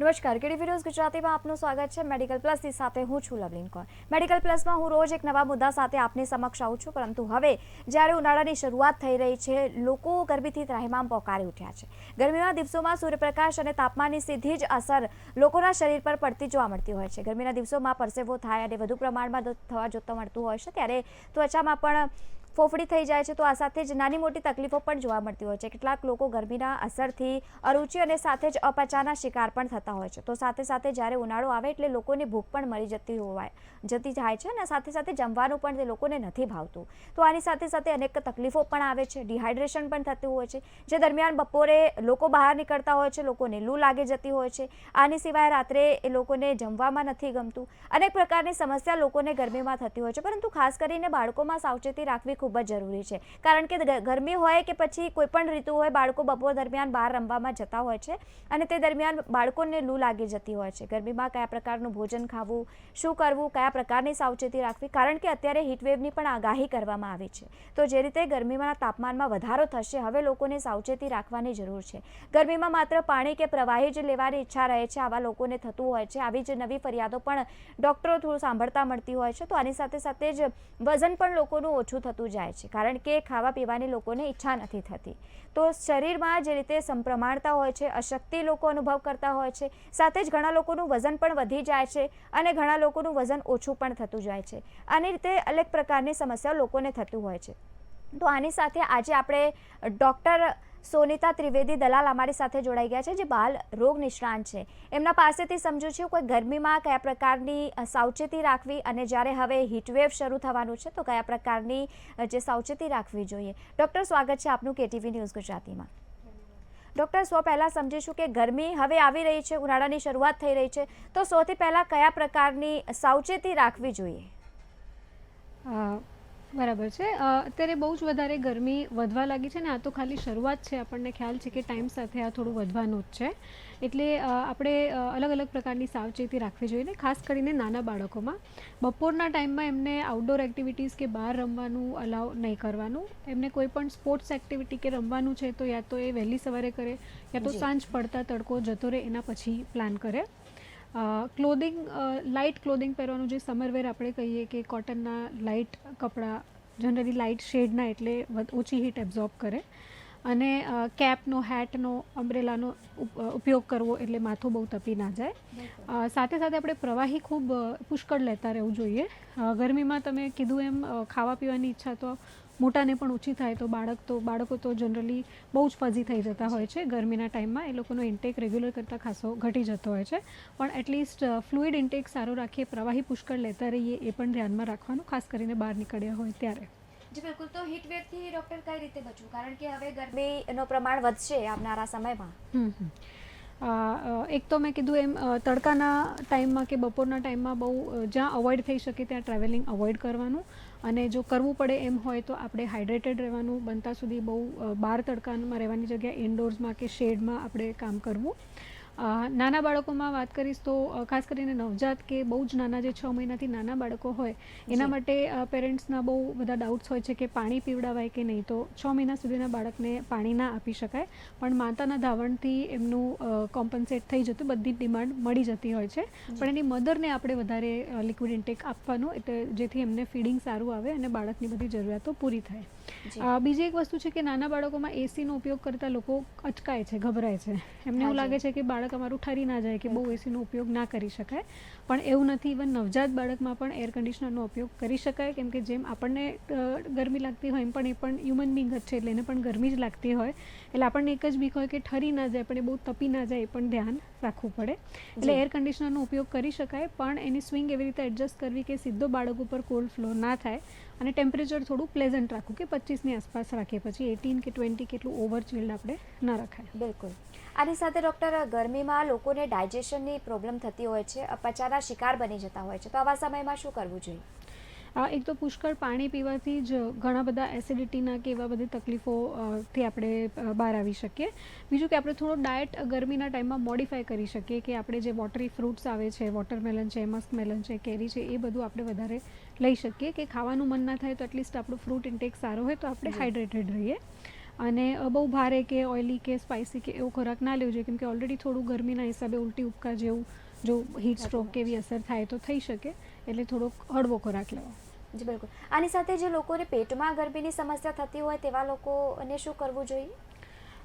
નમસ્કાર, કેડી વિડીયોઝ ગુજરાતીમાં આપનું સ્વાગત છે। મેડિકલ પ્લસની સાથે હું છું લવલીન કૌર। મેડિકલ પ્લસમાં હું રોજ એક નવા મુદ્દા સાથે આપની સમક્ષ આવું છું, પરંતુ હવે જ્યારે ઉનાળાની શરૂઆત થઈ રહી છે, લોકો ગરમીથી ત્રાહિમામ પોકારી ઉઠ્યા છે। ગરમીના દિવસોમાં સૂર્યપ્રકાશ અને તાપમાનની સીધી જ અસર લોકોના શરીર પર પડતી જોવા મળતી હોય છે। ગરમીના દિવસોમાં પરસેવો થાય અને વધુ પ્રમાણમાં થવા જોવા મળતું હોય છે, ત્યારે ત્વચામાં પણ ફોફડી થઈ જાય છે, તો આ સાથે જ નાની મોટી તકલીફો પણ જોવા મળતી હોય છે। કેટલાક લોકો ગરમીના અસરથી અરુચિ અને સાથે જ અપચાના શિકાર પણ થતા હોય છે। તો સાથે સાથે જ્યારે ઉનાળો આવે એટલે લોકોને ભૂખ પણ મળી જતી થાય છે અને સાથે સાથે જમવાનું પણ તે લોકોને નથી ભાવતું। તો આની સાથે સાથે અનેક તકલીફો પણ આવે છે, ડિહાઇડ્રેશન પણ થતું હોય છે, જે દરમિયાન બપોરે લોકો બહાર નીકળતા હોય છે, લોકોને લૂ લાગી જતી હોય છે। આની સિવાય રાત્રે એ લોકોને જમવામાં નથી ગમતું, અનેક પ્રકારની સમસ્યા લોકોને ગરમીમાં થતી હોય છે। પરંતુ ખાસ કરીને બાળકોમાં સાવચેતી રાખવી ખૂબ જ જરૂરી છે, કારણ કે ગરમી હોય કે પછી કોઈ પણ ઋતુ હોય, બાળકો બપોર દરમિયાન બહાર રમવામાં જતા હોય છે અને તે દરમિયાન બાળકોને લૂ લાગી જતી હોય છે। ગરમીમાં કયા પ્રકારનું ભોજન ખાવું, શું કરવું, કયા પ્રકારની સાવચેતી રાખવી, કારણ કે અત્યારે હીટવેવની પણ આગાહી કરવામાં આવી છે। તો જે રીતે ગરમીમાં તાપમાનમાં વધારો થશે, હવે લોકોને સાવચેતી રાખવાની જરૂર છે। ગરમીમાં માત્ર પાણી કે પ્રવાહી જ લેવાની ઈચ્છા રહે છે, આવા લોકોને થતું હોય છે। આવી જ નવી ફરિયાદો પણ ડૉક્ટરો થ્રુ સાંભળતા મળતી હોય છે। તો આની સાથે સાથે જ વજન પણ લોકોનું ઓછું થતું જાય છે, કારણ કે ખાવા પીવાની લોકોને ઈચ્છા નથી થતી। તો શરીરમાં જે રીતે સંપ્રમાણતા હોય છે, અશક્તિ લોકો અનુભવ કરતા હોય છે, સાથે જ ઘણા લોકોનું વજન પણ વધી જાય છે અને ઘણા લોકોનું વજન ઓછું પણ થતું જાય છે। આની રીતે અનેક પ્રકારની સમસ્યાઓ લોકોને થતું હોય છે। તો આની સાથે આજે આપણે ડૉક્ટર સોનિતા ત્રિવેદી દલાલ અમારી સાથે જોડાઈ ગયા છે, જે બાલ રોગ નિષ્ણાંત છે। એમના પાસેથી સમજુ છું કોઈ ગરમીમાં કયા પ્રકારની સાવચેતી રાખવી અને જ્યારે હવે હીટવેવ શરૂ થવાનું છે તો કયા પ્રકારની જે સાવચેતી રાખવી જોઈએ। ડૉક્ટર, સ્વાગત છે આપનું કેટીવી ન્યૂઝ ગુજરાતીમાં। ડૉક્ટર, સૌ પહેલાં સમજીશું કે ગરમી હવે આવી રહી છે, ઉનાળાની શરૂઆત થઈ રહી છે, તો સૌથી પહેલાં કયા પ્રકારની સાવચેતી રાખવી જોઈએ? બરાબર છે। અત્યારે બહુ જ વધારે ગરમી વધવા લાગી છે ને, આ તો ખાલી શરૂઆત છે। આપણને ખ્યાલ છે કે ટાઈમ સાથે આ થોડું વધવાનું જ છે, એટલે આપણે અલગ અલગ પ્રકારની સાવચેતી રાખવી જોઈએ ને, ખાસ કરીને નાના બાળકોમાં બપોરના ટાઈમમાં એમને આઉટડોર એક્ટિવિટીઝ કે બહાર રમવાનું અલાઉ નહીં કરવાનું। એમને કોઈ પણ સ્પોર્ટ્સ એક્ટિવિટી કે રમવાનું છે તો યા તો એ વહેલી સવારે કરે, યા તો સાંજ પડતા તડકો જતો રહે એના પછી પ્લાન કરે। ક્લોધિંગ, લાઇટ ક્લોધિંગ પહેરવાનું, જે સમરવેર આપણે કહીએ કે કોટનના લાઇટ કપડાં, જનરલી લાઇટ શેડના, એટલે ઓછી હીટ એબ્ઝોર્બ કરે। અને કેપનો, હેટનો, અમ્બ્રેલાનો ઉપયોગ કરવો, એટલે માથું બહુ તપી ના જાય। સાથે સાથે આપણે પ્રવાહી ખૂબ પુષ્કળ લેતા રહેવું જોઈએ। ગરમીમાં તમે કીધું એમ ખાવા પીવાની ઈચ્છા તો મોટાને પણ ઓછી થાય, તો બાળકો તો જનરલી બહુ જ ફઝી થઈ જતા હોય છે ગરમીના ટાઈમમાં। એ લોકોનો ઇન્ટેક રેગ્યુલર કરતાં ખાસો ઘટી જતો હોય છે, પણ એટલીસ્ટ ફ્લુઇડ ઇન્ટેક સારું રાખીએ, પ્રવાહી પુષ્કળ લેતા રહીએ, એ પણ ધ્યાનમાં રાખવાનું, ખાસ કરીને બહાર નીકળ્યા હોય ત્યારે। જી બિલકુલ। તો હીટવેવથી ડૉક્ટર કઈ રીતે બચવું, કારણ કે હવે ગરમીનું પ્રમાણ વધશે આવનારા સમયમાં? એક તો મેં કીધું એમ તડકાના ટાઈમમાં કે બપોરના ટાઈમમાં બહુ જ્યાં અવોઇડ થઈ શકે ત્યાં ટ્રાવેલિંગ અવોઇડ કરવાનું, અને જો કરવું પડે એમ હોય તો આપણે હાઇડ્રેટેડ રહેવાનું, બનતા સુધી બહુ બહાર તડકામાં રહેવાની જગ્યાએ ઇન્ડોર્સમાં કે શેડમાં આપણે કામ કરવું। નાના બાળકોમાં વાત કરીશ તો ખાસ કરીને નવજાત કે બહુ જ નાના, જે 6 મહિનાથી નાના બાળકો હોય, એના માટે પેરેન્ટ્સના બહુ બધા ડાઉટ્સ હોય છે કે પાણી પીવડાવાય કે નહીં। તો 6 મહિના સુધીના બાળકને પાણી ના આપી શકાય, પણ માતાના ધાવણથી એમનું કોમ્પન્સેટ થઈ જતું, બધી ડિમાન્ડ મળી જતી હોય છે, પણ એની મધરને આપણે વધારે લિક્વિડ ઇન્ટેક આપવાનું, એટલે જેથી એમને ફીડિંગ સારું આવે અને બાળકની બધી જરૂરિયાતો પૂરી થાય। બીજી એક વસ્તુ છે કે નાના બાળકોમાં એસીનો ઉપયોગ કરતા લોકો અચકાય છે, ગભરાય છે, એમને એવું લાગે છે કે બાળક અમારું ઠરી ના જાય, કે બહુ એસીનો ઉપયોગ ના કરી શકાય, પણ એવું નથી। ઇવન નવજાત બાળકમાં પણ એર કન્ડિશનરનો ઉપયોગ કરી શકાય, કેમ કે જેમ આપણને ગરમી લાગતી હોય એમ પણ એ પણ હ્યુમન બિંગ જ છે, એટલે એને પણ ગરમી જ લાગતી હોય, એટલે આપણને એક જ બીક હોય કે ઠરી ના જાય, પણ એ બહુ તપી ના જાય, એ પણ ધ્યાન રાખવું પડે। એટલે એર કન્ડિશનરનો ઉપયોગ કરી શકાય, પણ એની સ્વિંગ એવી રીતે એડજસ્ટ કરવી કે સીધો બાળક ઉપર કોલ્ડ ફ્લો ના થાય, અને ટેમ્પરેચર થોડું પ્લેઝન્ટ રાખવું કે 25ની આસપાસ રાખીએ, પછી 18 કે 20 કે એટલું ઓવર ચિલ્ડ આપણે ના રખાય। બિલકુલ। આની સાથે ડૉક્ટર, ગરમીમાં લોકોને ડાયજેશનની પ્રોબ્લેમ થતી હોય છે, અપચાના શિકાર બની જતા હોય છે, તો આવા સમયમાં શું કરવું જોઈએ? એક તો પુષ્કળ પાણી પીવાથી જ ઘણા બધા એસિડિટીના કે એવા બધી તકલીફોથી આપણે બહાર આવી શકીએ। બીજું કે આપણે થોડો ડાયટ ગરમીના ટાઈમમાં મોડિફાય કરી શકીએ, કે આપણે જે વોટરી ફ્રૂટ્સ આવે છે, વોટરમેલન છે, મસ્કમેલન છે, કેરી છે, એ બધું આપણે વધારે લઈ શકીએ, કે ખાવાનું મન ના થાય તો એટલીસ્ટ આપણું ફ્રૂટ ઇન્ટેક સારો હોય તો આપણે હાઇડ્રેટેડ રહીએ। અને બહુ ભારે કે ઓઇલી કે સ્પાઇસી કે એવો ખોરાક ના લેવો જોઈએ, કેમ કે ઓલરેડી થોડું ગરમીના હિસાબે ઉલટી ઉપકા જેવું જો હીટ સ્ટ્રોક કે એવી અસર થાય તો થઈ શકે, એટલે થોડોક હળવો ખોરાક લેવો. જી બિલકુલ. આની સાથે જે લોકોને પેટમાં ગરમીની સમસ્યા થતી હોય તેવા લોકોને શું કરવું જોઈએ?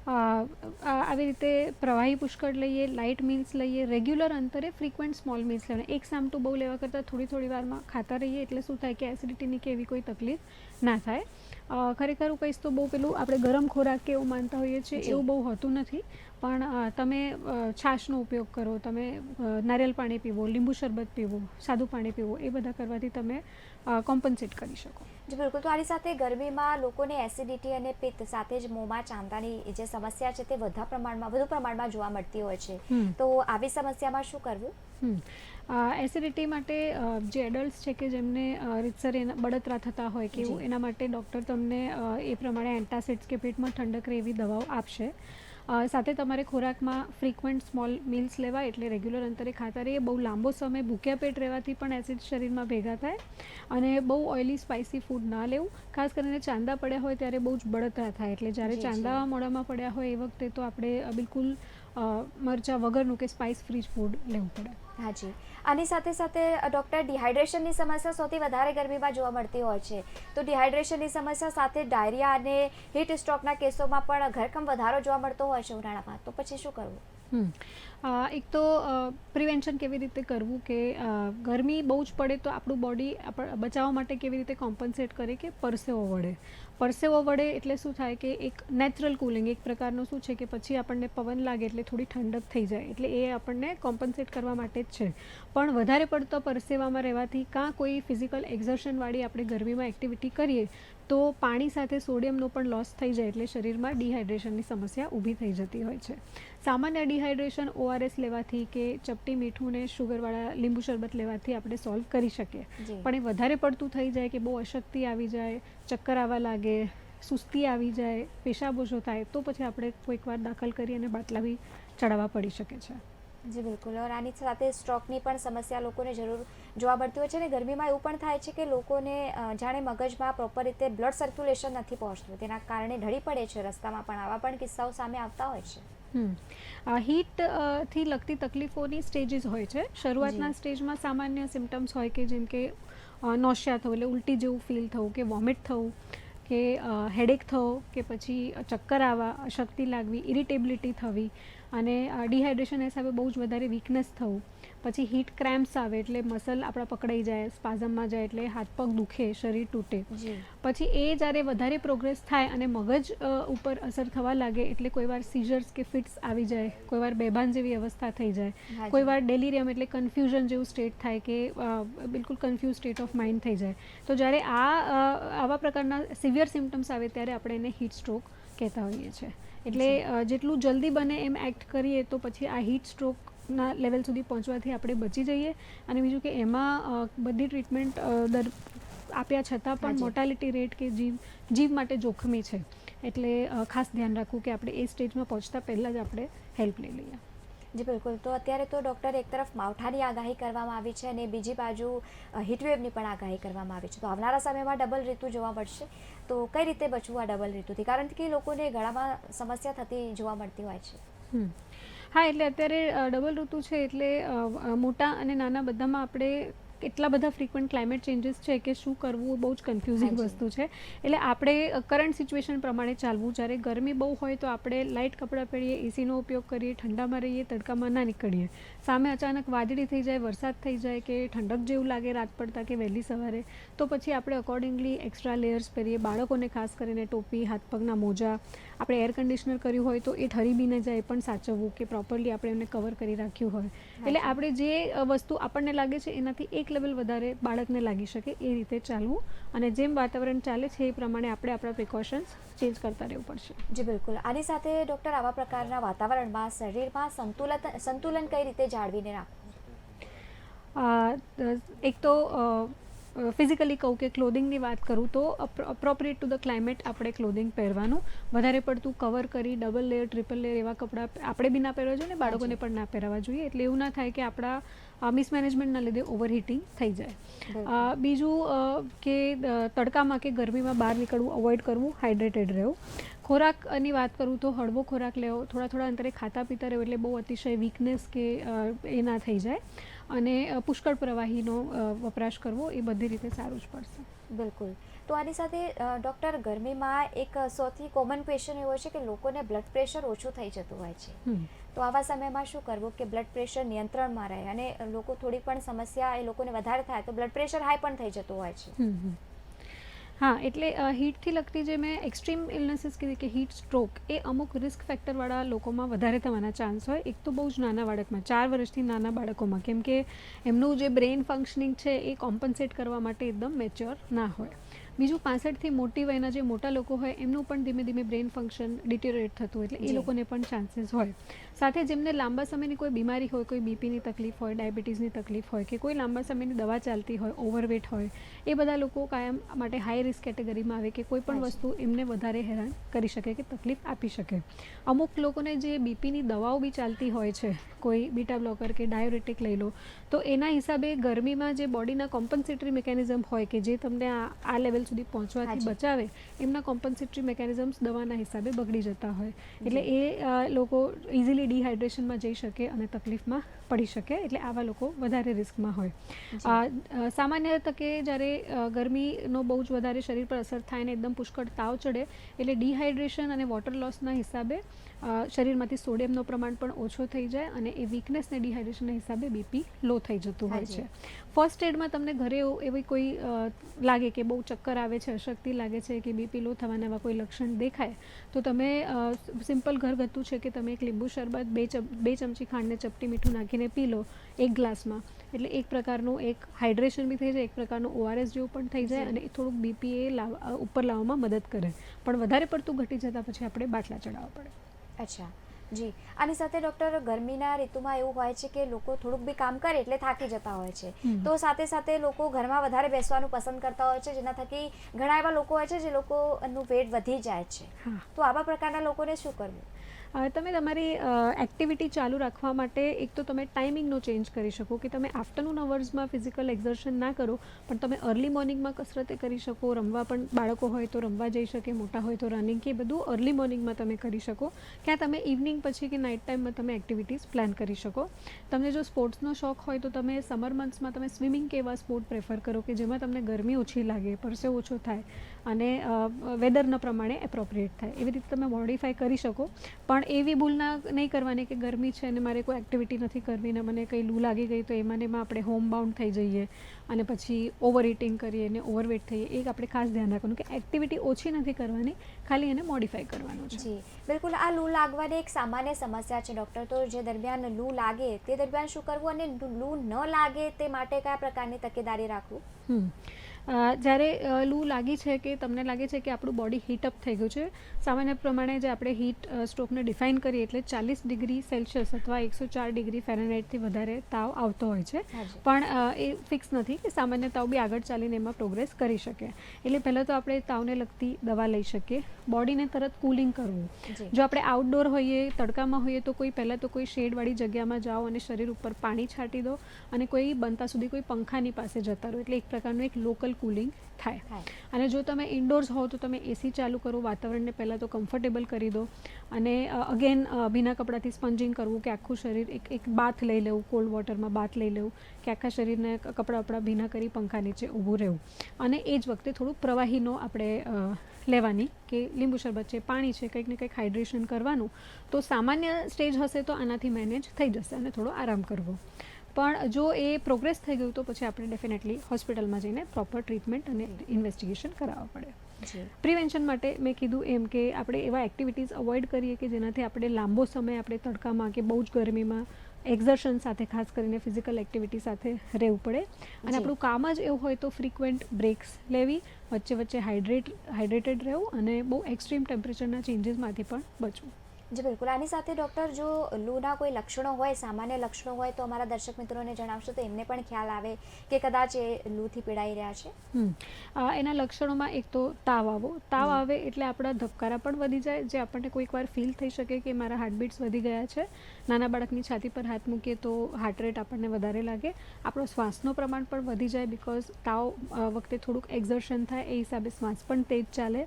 આવી રીતે પ્રવાહી પુષ્કળ લઈએ, લાઇટ મીલ્સ લઈએ, રેગ્યુલર અંતરે ફ્રીક્વન્ટ સ્મોલ મીલ્સ લેવાના. એક સામટું બહુ લેવા કરતાં થોડી વારમાં ખાતા રહીએ એટલે શું થાય કે એસિડિટીની કે એવી કોઈ તકલીફ ના થાય. ખરેખર હું કહીશ તો બહુ પેલું આપણે ગરમ ખોરાક કે એવું માનતા હોઈએ છીએ એવું બહુ હોતું નથી, પણ તમે છાશનો ઉપયોગ કરો, તમે નારિયેળ પાણી પીવો, લીંબુ શરબત પીવું, સાદું પાણી પીવું, એ બધા કરવાથી તમે કોમ્પન્સેટ કરી શકો. જી બિલકુલ. તો આની સાથે ગરમીમાં લોકોને એસિડિટી અને પિત્ત સાથે જ મોંમાં ચાંદાની જે સમસ્યા છે તે વધુ પ્રમાણમાં જોવા મળતી હોય છે, તો આવી સમસ્યામાં શું કરવું? એસિડિટી માટે જે એડલ્ટ્સ છે કે જેમને રીતસર બળતરા થતા હોય કે એવું, એના માટે ડૉક્ટર તમને એ પ્રમાણે એન્ટાસિડ્સ કે પેટમાં ઠંડક રહે એવી દવાઓ આપશે. સાથે તમારે ખોરાકમાં ફ્રીક્વન્ટ સ્મોલ મીલ્સ લેવા, એટલે રેગ્યુલર અંતરે ખાતા રહીએ. બહુ લાંબો સમય ભૂખ્યા પેટ રહેવાથી પણ એસિડ શરીરમાં ભેગા થાય, અને બહુ ઓઇલી સ્પાઇસી ફૂડ ના લેવું. ખાસ કરીને ચાંદા પડ્યા હોય ત્યારે બહુ જ બળતરા થાય, એટલે જ્યારે ચાંદા મોઢામાં પડ્યા હોય એ વખતે તો આપણે બિલકુલ મરચાં વગરનું કે સ્પાઇસ ફ્રી ફૂડ લેવું પડે. હાજી. આની સાથે સાથે ડૉક્ટર, ડિહાઇડ્રેશનની સમસ્યા સૌથી વધારે ગરમીમાં જોવા મળતી હોય છે, તો ડિહાઇડ્રેશનની સમસ્યા સાથે ડાયરિયા અને હીટ સ્ટ્રોકના કેસોમાં પણ ઘરકમ વધારો જોવા મળતો હોય છે ઉનાળામાં, તો પછી શું કરવું? એક તો પ્રિવેન્શન કેવી રીતે કરવું કે ગરમી બહુ જ પડે તો આપણું બોડી બચાવવા માટે કેવી રીતે કોમ્પન્સેટ કરે કે પરસેવો વળે એટલે શું થાય કે એક નેચરલ કુલિંગ એક પ્રકારનું શું છે કે પછી આપણને પવન લાગે એટલે થોડી ઠંડક થઈ જાય, એટલે એ આપણને કોમ્પન્સેટ કરવા માટે જ છે. પણ વધારે પડતો પરસેવામાં રહેવાથી કાં કોઈ ફિઝિકલ એક્ઝર્શનવાળી આપણે ગરમીમાં એક્ટિવિટી કરીએ તો પાણી સાથે સોડિયમનો પણ લોસ થઈ જાય, એટલે શરીરમાં ડિહાઇડ્રેશનની સમસ્યા ઊભી થઈ જતી હોય છે. સામાન્ય ડિહાઇડ્રેશન ORS લેવાથી કે ચપટી મીઠું ને શુગરવાળા લીંબુ શરબત લેવાથી આપણે સોલ્વ કરી શકીએ, પણ એ વધારે પડતું થઈ જાય કે બહુ અશક્તિ આવી જાય, ચક્કર આવવા લાગે, સુસ્તી આવી જાય, પેશાબ ઓછો થાય, તો પછી આપણે કોઈક વાર દાખલ કરી અને બાટલા બી ચડાવવા પડી શકે છે. જી બિલકુલ. આની સાથે સ્ટ્રોકની પણ સમસ્યા લોકોને જરૂર જોવા મળતી હોય છે, અને ગરમીમાં એવું પણ થાય છે કે લોકોને જાણે મગજમાં પ્રોપર રીતે બ્લડ સર્ક્યુલેશન નથી પહોંચતું, તેના કારણે ઢળી પડે છે રસ્તામાં, પણ આવા પણ કિસ્સાઓ સામે આવતા હોય છે. હીટથી લગતી તકલીફોની સ્ટેજીસ હોય છે. શરૂઆતના સ્ટેજમાં સામાન્ય સિમ્ટમ્સ હોય કે જેમ કે નોશિયા થવું, એટલે ઉલટી જેવું ફીલ થવું કે વોમિટ થવું કે હેડેક થવો કે પછી ચક્કર આવવા, અશક્તિ લાગવી, ઇરિટેબિલિટી થવી, અને ડિહાઇડ્રેશન હિસાબે બહુ જ વધારે વીકનેસ થવું. પછી હીટ ક્રેમ્પ્સ આવે એટલે મસલ આપણા પકડાઈ જાય, સ્પાઝમમાં જાય એટલે હાથ પગ દુખે, શરીર તૂટે. પછી એ જ્યારે વધારે પ્રોગ્રેસ થાય અને મગજ ઉપર અસર થવા લાગે એટલે કોઈવાર સીઝર્સ કે ફિટ્સ આવી જાય, કોઈવાર બેભાન જેવી અવસ્થા થઈ જાય, કોઈવાર ડેલિરિયમ એટલે કન્ફ્યુઝન જેવું સ્ટેટ થાય કે બિલકુલ કન્ફ્યુઝ સ્ટેટ ઓફ માઇન્ડ થઈ જાય. તો જ્યારે આવા પ્રકારના સિવિયર સિમ્ટમ્સ આવે ત્યારે આપણે એને હીટ સ્ટ્રોક કહેતા હોઈએ છીએ. એટલે જેટલું જલ્દી બને એમ એક્ટ કરીએ તો પછી આ હીટ સ્ટ્રોકના લેવલ સુધી પહોંચવાથી આપણે બચી જઈએ. અને બીજું કે એમાં બધી ટ્રીટમેન્ટ આપ્યા છતાં પણ મોર્ટાલિટી રેટ કે જીવ માટે જોખમી છે, એટલે ખાસ ધ્યાન રાખવું કે આપણે એ સ્ટેજમાં પહોંચતા પહેલાં જ આપણે હેલ્પ લઈ લઈએ. જી બિલકુલ. તો અત્યારે તો ડૉક્ટર એક તરફ માવઠાની આગાહી કરવામાં આવી છે અને બીજી બાજુ હીટવેવની પણ આગાહી કરવામાં આવી છે, તો આવનારા સમયમાં ડબલ ઋતુ જોવા મળશે, તો કઈ રીતે બચવું આ ડબલ ઋતુથી, કારણ કે લોકોને ગળામાં સમસ્યા થતી જોવા મળતી હોય છે? હા, એટલે અત્યારે ડબલ ઋતુ છે એટલે મોટા અને નાના બધામાં આપણે એટલા બધા ફ્રીક્વન્ટ ક્લાઇમેટ ચેન્જીસ છે કે શું કરવું બહુ જ કન્ફ્યુઝિંગ વસ્તુ છે. એટલે આપણે કરંટ સિચ્યુએશન પ્રમાણે ચાલવું. જ્યારે ગરમી બહુ હોય તો આપણે લાઇટ કપડાં પહેરીએ, એસીનો ઉપયોગ કરીએ, ઠંડામાં રહીએ, તડકામાં ના નીકળીએ. સામે અચાનક વાદળી થઈ જાય, વરસાદ થઈ જાય કે ઠંડક જેવું લાગે રાત પડતા કે વહેલી સવારે, તો પછી આપણે અકોર્ડિંગલી એક્સ્ટ્રા લેયર્સ પહેરીએ. બાળકોને ખાસ કરીને ટોપી, હાથ પગના મોજા, આપણે એર કન્ડિશનર કર્યું હોય તો એ ઠરી બી ન જાય પણ સાચવવું કે પ્રોપરલી આપણે એમને કવર કરી રાખ્યું હોય. એટલે આપણે જે વસ્તુ આપણને લાગે છે એનાથી એક લેવલ વધારે બાળકને લાગી શકે એ રીતે ચાલવું, અને જેમ વાતાવરણ ચાલે છે એ પ્રમાણે આપણે આપણા પ્રિકોશન્સ ચેન્જ કરતા રહેવું પડશે. જી બિલકુલ. આની સાથે ડૉક્ટર, આવા પ્રકારના વાતાવરણમાં શરીરમાં સંતુલન કઈ રીતે જાળવીને રાખવું? એક તો ફિઝિકલી કહું કે ક્લોધિંગની વાત કરું તો અપ્રોપ્રિએટ ટુ ધ ક્લાઇમેટ આપણે ક્લોધિંગ પહેરવાનું. વધારે પડતું કવર કરી ડબલ લેયર ટ્રિપલ લેયર એવા કપડાં આપણે બી ના પહેરવા જોઈએ ને બાળકોને પણ ના પહેરવા જોઈએ. એટલે એવું ના થાય કે આપણા મિસમેનેજમેન્ટના લીધે ઓવરહીટિંગ થઈ જાય. બીજું કે તડકામાં કે ગરમીમાં બહાર નીકળવું અવોઇડ કરવું, હાઇડ્રેટેડ રહેવું. ખોરાકની વાત કરું તો હળવો ખોરાક લેવો, થોડા થોડા અંતરે ખાતા પીતા રહેવું એટલે બહુ અતિશય વીકનેસ કે એ ના થઈ જાય. અને પુષ્કળ પ્રવાહીનો વપરાશ કરવો એ બધી રીતે સારું જ પડશે. બિલકુલ. તો આની સાથે ડૉક્ટર, ગરમીમાં એક સૌથી કોમન ક્વેશ્ચન એવો છે કે લોકોને બ્લડ પ્રેશર ઓછું થઈ જતું હોય છે. તો આવા સમયમાં શું કરવું કે બ્લડ પ્રેશર નિયંત્રણમાં રહે, અને લોકો થોડી પણ સમસ્યા એ લોકોને વધારે થાય તો બ્લડ પ્રેશર હાઈ પણ થઈ જતું હોય છે. હા, એટલે હીટથી લગતી જે મેં એક્સ્ટ્રીમ ઇલનેસીસ કીધી કે હીટ સ્ટ્રોક એ અમુક રિસ્ક ફેક્ટરવાળા લોકોમાં વધારે થવાના ચાન્સ હોય. એક તો બહુ જ નાના બાળકમાં, 4 વર્ષથી નાના બાળકોમાં, કેમ કે એમનું જે બ્રેઇન ફંક્શનિંગ છે એ કોમ્પન્સેટ કરવા માટે એકદમ મેચ્યોર ના હોય. બીજું 65થી મોટી વયના જે મોટા લોકો હોય એમનું પણ ધીમે ધીમે બ્રેઇન ફંક્શન ડિટેરિયોરેટ થતું હોય, એટલે એ લોકોને પણ ચાન્સીસ હોય. સાથે જેમને લાંબા સમયની કોઈ બીમારી હોય, કોઈ બીપીની તકલીફ હોય, ડાયાબિટીસની તકલીફ હોય, કે કોઈ લાંબા સમયની દવા ચાલતી હોય, ઓવરવેટ હોય, એ બધા લોકો કાયમ માટે હાઈ રિસ્ક કેટેગરીમાં આવે કે કોઈ પણ વસ્તુ એમને વધારે હેરાન કરી શકે કે તકલીફ આપી શકે. અમુક લોકોને જે બીપીની દવાઓ બી ચાલતી હોય છે, કોઈ બીટા બ્લોકર કે ડાયોરેટિક લઈ લો, તો એના હિસાબે ગરમીમાં જે બોડીના કોમ્પન્સેટરી મિકેનિઝમ હોય કે જે તમને આ લેવલ સુધી પહોંચવાથી બચાવે, એમના કોમ્પન્સેટરી મિકેનિઝમ્સ દવાના હિસાબે બગડી જતા હોય. એટલે એ લોકો ઇઝીલી ડિહાઇડ્રેશનમાં જઈ શકે અને તકલીફમાં પડી શકે. એટલે આવા લોકો વધારે રિસ્કમાં હોય. સામાન્ય તકે જ્યારે ગરમીનો બહુ જ વધારે શરીર પર અસર થાય ને એકદમ પુષ્કળ તાવ ચડે એટલે ડિહાઇડ્રેશન અને વોટર લોસના હિસાબે શરીરમાંથી સોડિયમનું પ્રમાણ પણ ઓછો થઈ જાય અને એ વીકનેસ ને ડિહાઇડ્રેશનના હિસાબે બીપી લો થઈ જતું હોય છે. ફર્સ્ટ એડમાં તમને ઘરે એવી કોઈ લાગે કે બહુ ચક્કર આવે છે, અશક્તિ લાગે છે કે બીપી લો થવાના એવા કોઈ લક્ષણ દેખાય તો તમે સિમ્પલ ઘરગથ્થુ છે કે તમે એક લીંબુ શરબત 2 ચમચી ખાંડને ચપટી મીઠું નાખીને પી લો 1 ગ્લાસમાં. એટલે એક પ્રકારનું એક હાઇડ્રેશન બી થઈ જાય, એક પ્રકારનું ORS જેવું પણ થઈ જાય અને એ થોડુંક બીપી એ ઉપર લાવવામાં મદદ કરે. પણ વધારે પડતું ઘટી જતાં પછી આપણે બાટલા ચડાવવા પડે. અચ્છા, જી. આની સાથે ડૉક્ટર, ગરમીના ઋતુમાં એવું હોય છે કે લોકો થોડુંક બી કામ કરે એટલે થાકી જતા હોય છે, તો સાથે સાથે લોકો ઘરમાં વધારે બેસવાનું પસંદ કરતા હોય છે, જેના થકી ઘણા એવા લોકો હોય છે જે લોકોનું વેટ વધી જાય છે. તો આવા પ્રકારના લોકોને શું કરવું? તમે તમારી એક્ટિવિટી ચાલુ રાખવા માટે એક તો તમે ટાઈમિંગનો ચેન્જ કરી શકો કે તમે આફ્ટરનૂન અવર્સમાં ફિઝિકલ એક્ઝર્શન ના કરો, પણ તમે અર્લી મોર્નિંગમાં કસરતે કરી શકો. રમવા પણ બાળકો હોય તો રમવા જઈ શકે, મોટા હોય તો રનિંગ, કે બધું અર્લી મોર્નિંગમાં તમે કરી શકો. ક્યાં તમે ઇવનિંગ પછી કે નાઇટ ટાઈમમાં તમે એક્ટિવિટીઝ પ્લાન કરી શકો. તમને જો સ્પોર્ટ્સનો શોખ હોય તો તમે સમર મંથ્સમાં તમે સ્વિમિંગ કે એવા સ્પોર્ટ પ્રેફર કરો કે જેમાં તમને ગરમી ઓછી લાગે, પરસેવો ઓછો થાય અને વેધરના પ્રમાણે એપ્રોપ્રિએટ થાય. એવી રીતે તમે મોડિફાઈ કરી શકો. પણ એવી ભૂલ નહીં કરવાની કે ગરમી છે અને મારે કોઈ એક્ટિવિટી નથી કરવી ને મને કંઈ લૂ લાગી ગઈ તો એમાં આપણે હોમ બાઉન્ડ થઈ જઈએ અને પછી ઓવર ઇટિંગ કરીએ અને ઓવરવેટ થઈએ. એ આપણે ખાસ ધ્યાન રાખવાનું કે એક્ટિવિટી ઓછી નથી કરવાની, ખાલી એને મોડિફાઈ કરવાનું છે. જી બિલકુલ. આ લૂ લાગવાની એક સામાન્ય સમસ્યા છે ડૉક્ટર. તો જે દરમિયાન લૂ લાગે તે દરમિયાન શું કરવું અને લૂ ન લાગે તે માટે કયા પ્રકારની તકેદારી રાખવું? જ્યારે લૂ લાગી છે કે તમને લાગે છે કે આપણું બોડી હીટઅપ થઈ ગયું છે, સામાન્ય પ્રમાણે જે આપણે હીટ સ્ટ્રોકને ડિફાઇન કરીએ એટલે 40 ડિગ્રી સેલ્સિયસ અથવા 104 ડિગ્રી ફેરનહાઇટથી વધારે તાવ આવતો હોય છે. પણ એ ફિક્સ નથી કે સામાન્ય તાવ બી આગળ ચાલીને એમાં પ્રોગ્રેસ કરી શકે. એટલે પહેલાં તો આપણે તાવને લગતી દવા લઈ શકીએ. બોડીને તરત કુલિંગ કરવું. જો આપણે આઉટડોર હોઈએ, તડકામાં હોઈએ તો પહેલાં તો કોઈ શેડવાળી જગ્યામાં જાઓ અને શરીર ઉપર પાણી છાંટી દો અને કોઈ બનતા સુધી કોઈ પંખાની પાસે જતા રહો. એટલે એક પ્રકારનું એક લોકલ કુલિંગ થાય. અને જો તમે ઇન્ડોર્સ હો તો તમે એસી ચાલુ કરો, વાતાવરણને પહેલાં તો કમ્ફર્ટેબલ કરી દો અને અગેન ભીના કપડાથી સ્પંજિંગ કરવું કે આખું શરીર એક બાથ લઈ લેવું, કોલ્ડ વોટરમાં બાથ લઈ લેવું કે આખા શરીરને કપડાં ભીના કરી પંખા નીચે ઊભું રહેવું. અને એ જ વખતે થોડું પ્રવાહીનો આપણે લેવાની કે લીંબુ શરબત છે, પાણી છે, કંઈક ને કંઈક હાઇડ્રેશન કરવાનું. તો સામાન્ય સ્ટેજ હશે તો આનાથી મેનેજ થઈ જશે અને થોડો આરામ કરવો. પણ જો એ પ્રોગ્રેસ થઈ ગયું તો પછી આપણે ડેફિનેટલી હોસ્પિટલમાં જઈને પ્રોપર ટ્રીટમેન્ટ અને ઇન્વેસ્ટિગેશન કરાવવા પડે. પ્રિવેન્શન માટે મેં કીધું એમ કે આપણે એવા એક્ટિવિટીઝ અવોઇડ કરીએ કે જેનાથી આપણે લાંબો સમય આપણે તડકામાં કે બહુ જ ગરમીમાં એક્ઝર્શન સાથે, ખાસ કરીને ફિઝિકલ એક્ટિવિટી સાથે રહેવું પડે. અને આપણું કામ જ એવું હોય તો ફ્રિક્વન્ટ બ્રેક્સ લેવી, વચ્ચે હાઇડ્રેટેડ રહેવું અને બહુ એક્સ્ટ્રીમ ટેમ્પરેચરના ચેન્જીસમાંથી પણ બચવું. જી બિલકુલ. આની સાથે ડૉક્ટર, જો લૂના કોઈ લક્ષણો હોય, સામાન્ય લક્ષણો હોય, તો અમારા દર્શક મિત્રોને જણાવશો તો એમને પણ ખ્યાલ આવે કે કદાચ એ લૂથી પીડાઈ રહ્યા છે. એના લક્ષણોમાં એક તો તાવ આવવો. તાવ આવે એટલે આપણા ધબકારા પણ વધી જાય, જે આપણને કોઈક વાર ફીલ થઈ શકે કે મારા હાર્ટબીટ્સ વધી ગયા છે. નાના બાળકની છાતી પર હાથ મૂકીએ તો હાર્ટ રેટ આપણને વધારે લાગે. આપણો શ્વાસનું પ્રમાણ પણ વધી જાય, બિકોઝ તાવ વખતે થોડુંક એક્ઝર્શન થાય, એ હિસાબે શ્વાસ પણ તેજ ચાલે.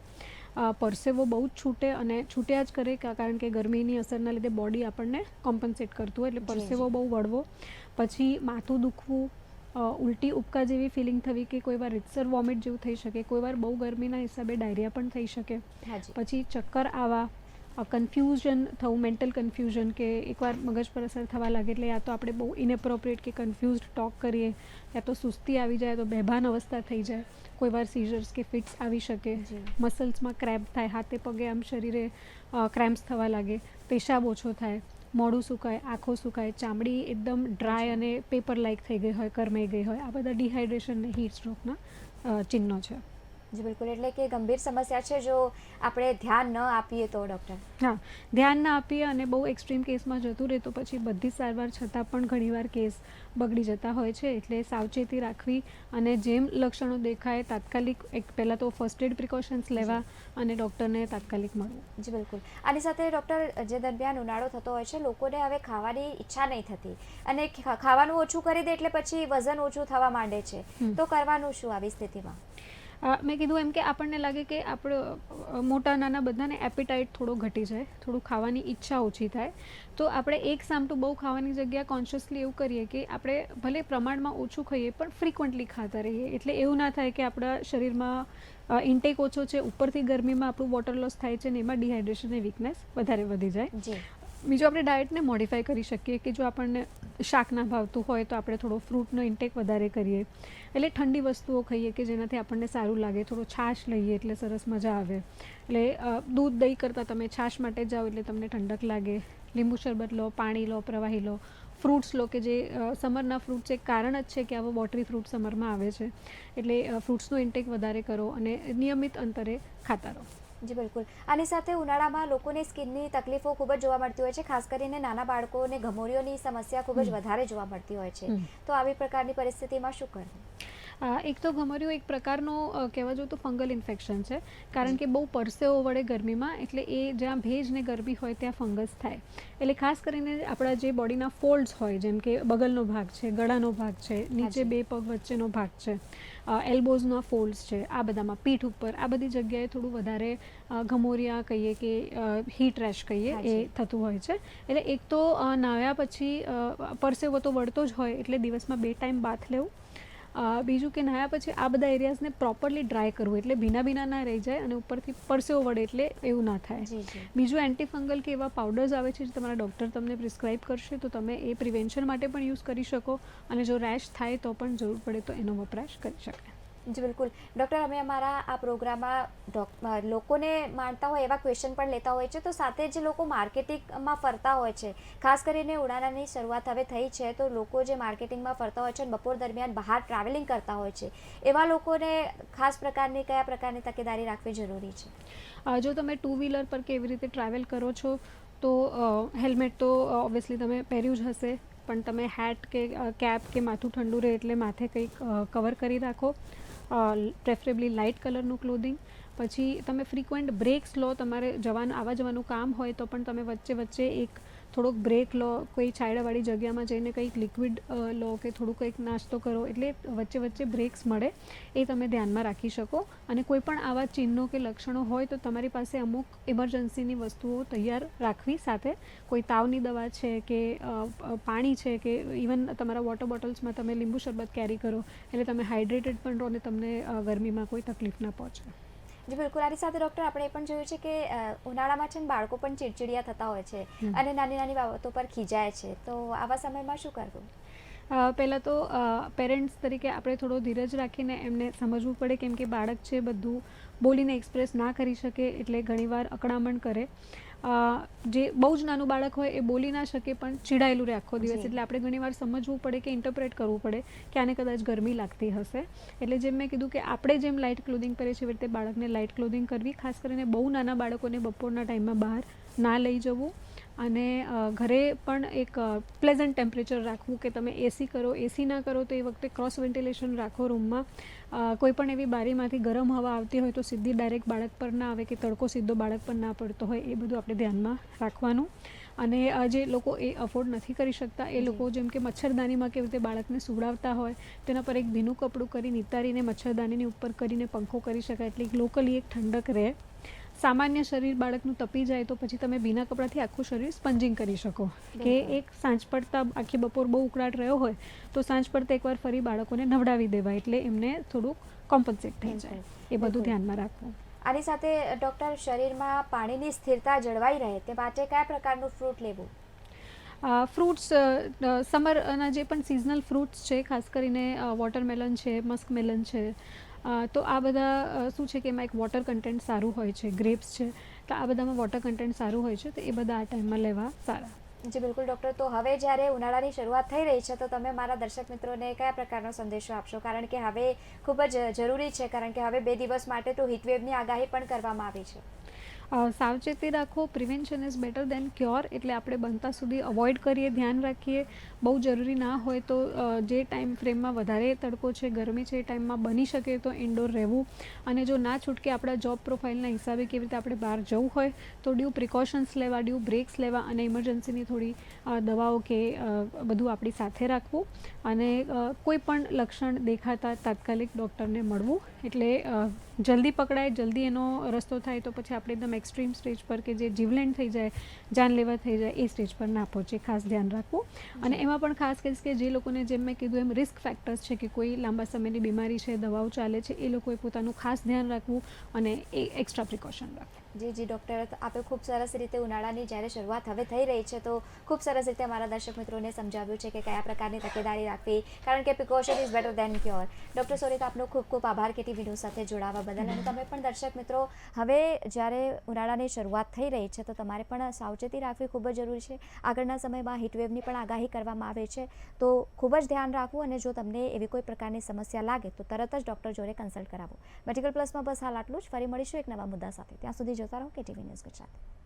પરસેવો બહુ જ છૂટે, અને છૂટ્યા જ કરે, કારણ કે ગરમીની અસરના લીધે બોડી આપણને કોમ્પન્સેટ કરતું હોય, એટલે પરસેવો બહુ વળવો. પછી માથું દુખવું, ઉલટી ઉપકા જેવી ફિલિંગ થવી, કે કોઈ વાર રીતસર વોમિટ જેવું થઈ શકે, કોઈ વાર બહુ ગરમીના હિસાબે ડાયરિયા પણ થઈ શકે. પછી ચક્કર આવવા, કન્ફ્યુઝન થવું, મેન્ટલ કન્ફ્યુઝન, કે એકવાર મગજ પર અસર થવા લાગે એટલે યા તો આપણે બહુ ઇનએપ્રોપ્રિએટ કે કન્ફ્યુઝડ ટોક કરીએ, યા તો સુસ્તી આવી જાય, તો બેભાન અવસ્થા થઈ જાય. કોઈ વાર સીઝર્સ કે ફિટ્સ આવી શકે. મસલ્સમાં ક્રેમ્પ થાય, હાથે પગે આમ શરીરે ક્રેમ્પ્સ થવા લાગે. પેશાબ ઓછો થાય, મોઢું સુકાય, આંખો સુકાય, ચામડી એકદમ ડ્રાય અને પેપર લાઇક થઈ ગઈ હોય, કરમાઈ ગઈ હોય. આ બધા ડિહાઇડ્રેશન ને હીટ સ્ટ્રોકના ચિહ્નો છે. જી બિલકુલ. એટલે કે ગંભીર સમસ્યા છે, જો આપણે ધ્યાન ન આપીએ તો ડૉક્ટર. હા, ધ્યાન ના આપીએ અને બહુ એક્સ્ટ્રીમ કેસમાં જતું રહે તો પછી બધી સારવાર છતાં પણ ઘણીવાર કેસ બગડી જતા હોય છે. એટલે સાવચેતી રાખવી, અને જેમ લક્ષણો દેખાય તાત્કાલિક પહેલાં તો ફર્સ્ટ એડ પ્રિકોશન્સ લેવા અને ડૉક્ટરને તાત્કાલિક મળવું. જી બિલકુલ. આની સાથે ડૉક્ટર, જે દરમિયાન ઉનાળો થતો હોય છે, લોકોને હવે ખાવાની ઈચ્છા નહીં થતી, અને ખાવાનું ઓછું કરી દે એટલે પછી વજન ઓછું થવા માંડે છે, તો કરવાનું શું આવી સ્થિતિમાં? મેં કીધું એમ કે આપણને લાગે કે આપણે મોટા નાના બધાને એપિટાઇટ થોડો ઘટી જાય, થોડું ખાવાની ઈચ્છા ઓછી થાય, તો આપણે એક સામટું બહુ ખાવાની જગ્યા કોન્શિયસલી એવું કરીએ કે આપણે ભલે પ્રમાણમાં ઓછું ખાઈએ પણ ફ્રિકવન્ટલી ખાતા રહીએ. એટલે એવું ના થાય કે આપણા શરીરમાં ઇન્ટેક ઓછો છે, ઉપરથી ગરમીમાં આપણું વોટર લોસ થાય છે, ને એમાં ડિહાઇડ્રેશન અને વીકનેસ વધારે વધી જાય. બીજું, આપણે ડાયટને મોડિફાઈ કરી શકીએ, કે જો આપણને શાક ના ભાવતું હોય તો આપણે થોડો ફ્રૂટનો ઇન્ટેક વધારે કરીએ. એટલે ઠંડી વસ્તુઓ ખાઈએ કે જેનાથી આપણને સારું લાગે. થોડો છાશ લઈએ એટલે સરસ મજા આવે. એટલે દૂધ દહીં કરતાં તમે છાશ માટે જાઓ એટલે તમને ઠંડક લાગે. લીંબુ શરબત લો, પાણી લો, પ્રવાહી લો, ફ્રૂટ્સ લો, કે જે સમરના ફ્રૂટ્સ એક કારણ જ છે કે આવો વોટરી ફ્રૂટ સમરમાં આવે છે. એટલે ફ્રૂટ્સનો ઇન્ટેક વધારે કરો અને નિયમિત અંતરે ખાતા રહો. જી બિલકુલ. આની સાથે ઉનાળામાં લોકોને સ્કિનની તકલીફો ખૂબ જ જોવા મળતી હોય છે, ખાસ કરીને નાના બાળકોને ઘમોરીઓની સમસ્યા ખૂબ જ વધારે જોવા મળતી હોય છે. તો આવી પ્રકારની પરિસ્થિતિમાં શું કરવું? એક તો ઘમરિયું એક પ્રકારનો કહેવા જો તો ફંગલ ઇન્ફેક્શન છે, કારણ કે બહુ પરસેવો વળે ગરમીમાં, એટલે એ જ્યાં ભેજ ને ગરમી હોય ત્યાં ફંગસ થાય. એટલે ખાસ કરીને આપણા જે બોડીના ફોલ્ડ્સ હોય, જેમ કે બગલનો ભાગ છે, ગળાનો ભાગ છે, નીચે બે પગ વચ્ચેનો ભાગ છે, એલ્બોઝના ફોલ્ડ્સ છે, આ બધામાં પીઠ ઉપર આ બધી જગ્યાએ થોડું વધારે ઘમોરિયા કહીએ કે હીટ રેશ કહીએ, એ થતું હોય છે. એટલે એક તો નાહ્યા પછી પરસેવો તો વળતો જ હોય, એટલે દિવસમાં 2 ટાઈમ બાથ લેવું. બીજું કે નાહ્યા પછી આ બધા એરિયાઝને પ્રોપરલી ડ્રાય કરવું, એટલે ભીના ના રહી જાય અને ઉપરથી પરસેવો વળે એટલે એવું ના થાય. બીજું, એન્ટીફંગલ કે એવા પાવડર્સ આવે છે જે તમારા ડૉક્ટર તમને પ્રિસ્ક્રાઇબ કરશે, તો તમે એ પ્રિવેન્શન માટે પણ યુઝ કરી શકો, અને જો રેશ થાય તો પણ જરૂર પડે તો એનો વપરાશ કરી શકાય. જી બિલકુલ. ડૉક્ટર, અમે અમારા આ પ્રોગ્રામમાં લોકોને માનતા હોય એવા ક્વેશ્ચન પણ લેતા હોય છે, તો સાથે જે લોકો માર્કેટિંગમાં ફરતા હોય છે, ખાસ કરીને ઉનાળાની શરૂઆત હવે થઈ છે, તો લોકો જે માર્કેટિંગમાં ફરતા હોય છે અને બપોર દરમિયાન બહાર ટ્રાવેલિંગ કરતા હોય છે, એવા લોકોને ખાસ પ્રકારની કયા પ્રકારની તકેદારી રાખવી જરૂરી છે? જો તમે 2 વ્હીલર પર કે એવી રીતે ટ્રાવેલ કરો છો તો હેલ્મેટ તો ઓબ્વિયસલી તમે પહેર્યું જ હશે, પણ તમે હેટ કે કેપ કે માથું ઠંડુ રહે એટલે માથે કંઈક કવર કરી રાખો. પ્રેફરેબલી લાઇટ કલરનું ક્લોધિંગ. પછી તમે ફ્રિક્વન્ટ બ્રેક્સ લો. તમારે આવવા જવાનું કામ હોય તો પણ તમે વચ્ચે એક થોડોક બ્રેક લો, કોઈ છાંયડાવાળી જગ્યામાં જઈને કંઈક લિક્વિડ લો કે થોડું કંઈક નાસ્તો કરો, એટલે વચ્ચે બ્રેક્સ મળે, એ તમે ધ્યાનમાં રાખી શકો. અને કોઈ પણ આવા ચિહ્નો કે લક્ષણો હોય તો તમારી પાસે અમુક ઇમરજન્સીની વસ્તુઓ તૈયાર રાખવી. સાથે કોઈ તાવની દવા છે કે પાણી છે, કે ઇવન તમારા વોટર બોટલ્સમાં તમે લીંબુ શરબત કેરી કરો, એટલે તમે હાઇડ્રેટેડ પણ રહો અને તમને ગરમીમાં કોઈ તકલીફ ના પહોંચે. જી બિલકુલ. આની સાથે ડૉક્ટર, આપણે એ પણ જોયું છે કે ઉનાળામાં છે ને બાળકો પણ ચીડચીડિયા થતા હોય છે અને નાની બાબતો પર ખીજાય છે, તો આવા સમયમાં શું કરવું? પહેલાં તો પેરેન્ટ્સ તરીકે આપણે થોડો ધીરજ રાખીને એમને સમજવું પડે, કેમ કે બાળક છે બધું બોલીને એક્સપ્રેસ ના કરી શકે, એટલે ઘણીવાર અકળામણ કરે. જે બહુ જ નાનું બાળક હોય એ બોલી ના શકે પણ ચીડાયેલું રહે આખો દિવસ, જી. એટલે આપણે ઘણીવાર સમજવું પડે કે ઇન્ટરપ્રેટ કરવું પડે કે આને કદાચ ગરમી લાગતી હશે. એટલે જેમ મેં કીધું કે આપણે જેમ લાઇટ ક્લોધિંગ કરીએ છીએ એવી રીતે બાળકને લાઇટ ક્લોધિંગ કરવી, ખાસ કરીને બહુ નાના બાળકોને બપોરના ટાઈમમાં બહાર ના લઈ જવું, અને ઘરે પણ એક પ્લેઝન્ટ ટેમ્પરેચર રાખવું કે તમે એસી કરો, એસી ના કરો તો એ વખતે ક્રોસ વેન્ટિલેશન રાખો રૂમમાં. કોઈ પણ એવી બારીમાંથી ગરમ હવા આવતી હોય તો સીધી ડાયરેક્ટ બાળક પર ના આવે કે તડકો સીધો બાળક પર ના પડતો હોય, એ બધું આપણે ધ્યાનમાં રાખવાનું. અને જે લોકો એ અફોર્ડ નથી કરી શકતા એ લોકો જેમ કે મચ્છરદાનીમાં કેવી રીતે બાળકને સુવડાવતા હોય તેના પર એક ભીનું કપડું કરી નિતારીને મચ્છરદાનીની ઉપર કરીને પંખો કરી શકાય, એટલે લોકલી એક ઠંડક રહે. સામાન્ય શરીર બાળકનું તપી જાય તો પછી તમે ભીના કપડાથી આખું શરીર સ્પંજિંગ કરી શકો, કે એક સાંજ પડતા આખી બપોર બહુ ઉકળાટ રહ્યો હોય તો સાંજ પડતા એકવાર ફરી બાળકોને નવડાવી દેવાય, એટલે એમને થોડુંક કોમ્પન્સેટ થઈ જાય. એ બધું ધ્યાનમાં રાખવું. આની સાથે ડૉક્ટર, શરીરમાં પાણીની સ્થિરતા જળવાઈ રહે તે માટે કયા પ્રકારનું ફ્રૂટ લેવું? ફ્રૂટ્સ, સમરના જે પણ સિઝનલ ફ્રૂટ્સ છે, ખાસ કરીને વોટરમેલન છે, મસ્કમેલન છે, તો આ બધા શું છે કે એમાં એક વોટર કન્ટેન્ટ સારું હોય છે. ગ્રેપ્સ છે તો આ બધામાં વોટર કન્ટેન્ટ સારું હોય છે, તો એ બધા આ ટાઈમમાં લેવા સારા. જી બિલકુલ ડૉક્ટર. તો હવે જ્યારે ઉનાળાની શરૂઆત થઈ રહી છે તો તમે મારા દર્શક મિત્રોને કયા પ્રકારનો સંદેશો આપશો? કારણ કે હવે ખૂબ જ જરૂરી છે, કારણ કે હવે 2 દિવસ માટે તો હીટવેવની આગાહી પણ કરવામાં આવી છે. સાવચેતી રાખો. Prevention is better than cure, એટલે આપણે બનતા સુધી અવોઇડ કરીએ, ધ્યાન રાખીએ. બહુ જરૂરી ના હોય તો જે ટાઈમ ફ્રેમમાં વધારે તડકો છે, ગરમી છે, એ ટાઈમમાં બની શકે તો ઇન્ડોર રહેવું. અને જો ના છૂટકે આપણા જોબ પ્રોફાઇલના હિસાબે કેવી રીતે આપણે બહાર જવું હોય તો ડ્યુ પ્રિકોશન્સ લેવા, ડ્યુ બ્રેક્સ લેવા, અને ઇમરજન્સીની થોડી દવાઓ કે બધું આપણી સાથે રાખવું. અને કોઈ પણ લક્ષણ દેખાતા તાત્કાલિક ડૉક્ટરને મળવું, એટલે જલ્દી પકડાય, જલ્દી એનો રસ્તો થાય તો પછી આપણે એકદમ એક્સ્ટ્રીમ સ્ટેજ પર કે જે જીવલેણ થઈ જાય, જાનલેવા થઈ જાય, એ સ્ટેજ પર ના પહોંચે, ખાસ ધ્યાન રાખવું. અને એમાં પણ ખાસ કહીશ કે જે લોકોને જેમ મેં કીધું એમ રિસ્ક ફેક્ટર્સ છે, કે કોઈ લાંબા સમયની બીમારી છે, દવાઓ ચાલે છે, એ લોકોએ પોતાનું ખાસ ધ્યાન રાખવું અને એ એક્સ્ટ્રા પ્રિકોશન રાખવું. જી ડૉક્ટર, આપે ખૂબ સરસ રીતે ઉનાળાની જ્યારે શરૂઆત હવે થઈ રહી છે તો ખૂબ સરસ રીતે મારા દર્શક મિત્રોને સમજાવ્યું છે કે કયા પ્રકારની તકેદારી રાખવી, કારણ કે precaution is better than cure. Doctor Sorit, આપનો ખૂબ ખૂબ આભાર કે ટીવી ન્યૂઝ સાથે જોડાવા બદલ. અને તમે પણ દર્શક મિત્રો, હવે જ્યારે ઉનાળાની શરૂઆત થઈ રહી છે તો તમારે પણ સાવચેતી રાખવી ખૂબ જ જરૂરી છે. આગળના સમયમાં હીટવેવની પણ આગાહી કરવામાં આવે છે, તો ખૂબ જ ધ્યાન રાખવું. અને જો તમને એવી કોઈ પ્રકારની સમસ્યા લાગે તો તરત જ ડૉક્ટર જોડે કન્સલ્ટ કરાવો. મેડિકલ પ્લસમાં બસ હાલ આટલું જ. ફરી મળીશું એક નવા મુદ્દા સાથે. ત્યાં સુધી જોતા રહો KTV ન્યૂઝ ગુજરાતી.